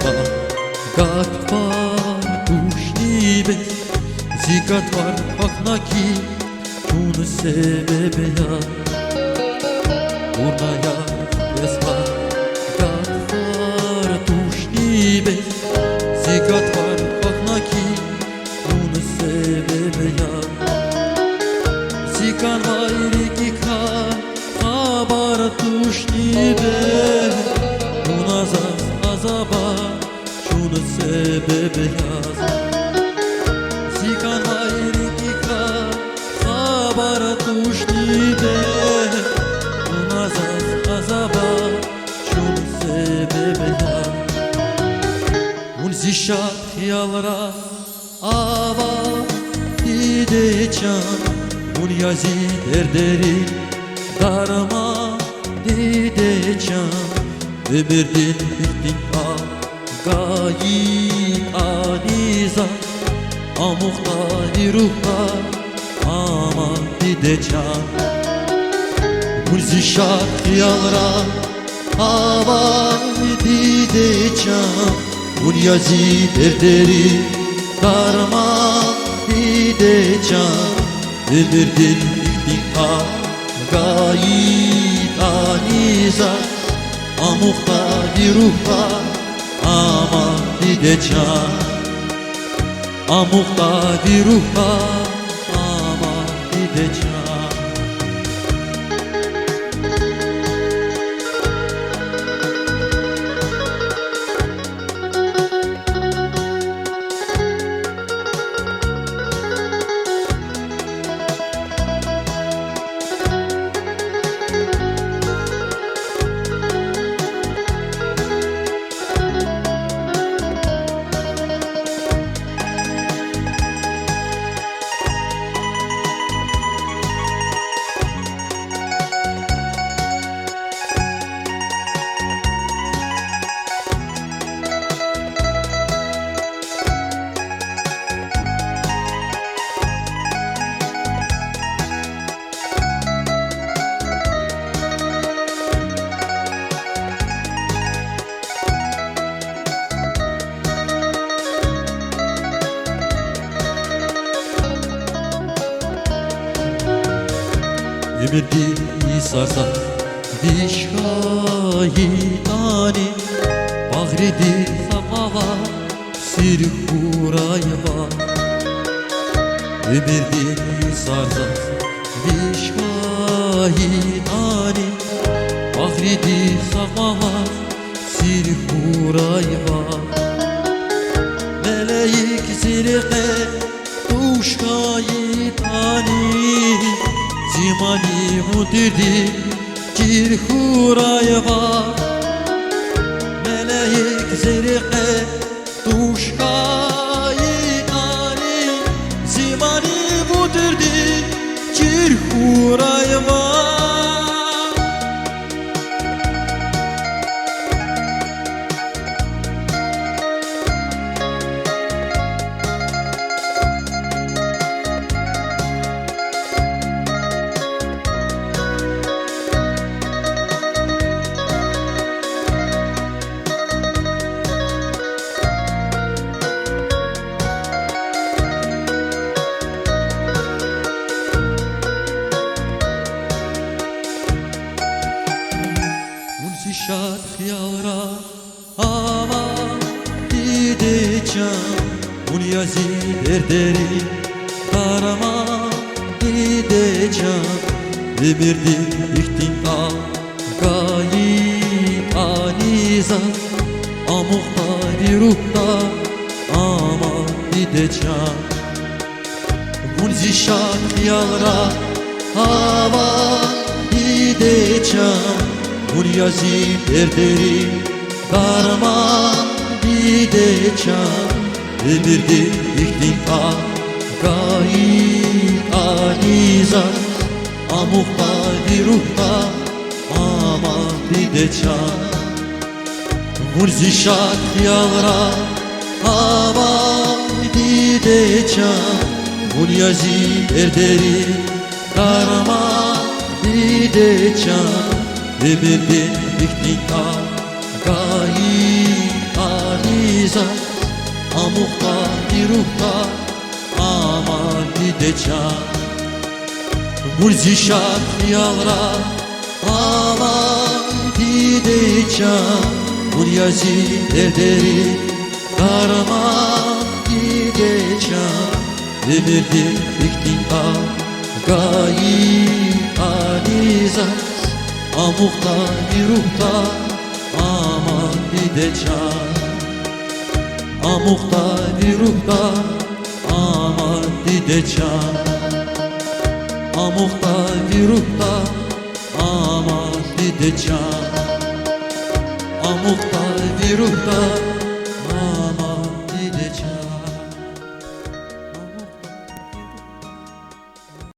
war Gott war duschliebes Zikat var haknaki Şunu sebebe ya Burnaya es var Gott var duschliebes Zikat var haknaki Şunu sebebe ya Zikan vayriki kabar duschliebes Unazaz azaba Şunu sebebe yaz Zikan vayriki kabar duschliebes Unazaz azaba Şunu sebebe yaz Un zişat hiyalra ava dide can Un yazi derderi darma dide can Ömürdün bittin gayet aniza Amuhtari ruhta ama dide can Murzişat hiyalra hava dide can Bunyazi derderi darma dide can Ömürdün bittin gayet aniza Amuhtari ruhta ama dide can Amuhtari ruhta ama dide can Ümirdi sarsa dişkayitani Bağridi samava sirhurayva Ümirdi sarsa dişkayitani Bağridi samava sirhurayva Melek zirhe tuşkayitani Zimani mudirdi cirhurayva Melek zirhe tuşkayitani Zimani mudirdi cirhurayva Zişat hiyalra hava dide can Un yazi derderi darama dide can Ömürdü bittin gayet aniza Amuhtari ruhta ama dide can Un zişat hiyalra hava dide can Bunyazi derderi darma dide can Ömürdü bittin gayet aniza Amuhtari ruhta ama dide can Murzişat hiyalra hava dide can Bunyazi derderi darma dide can Ömürdün bittin gayet alizat Amukta diruhta aman didecan Murzişat yağra aman didecan Bunyazi derderi karman didecan Demirdir fiktin gayi alizat Amukta diruhta aman didecan Amukta diruhta aman didecan Amukta diruhta aman didecan Amukta diruhta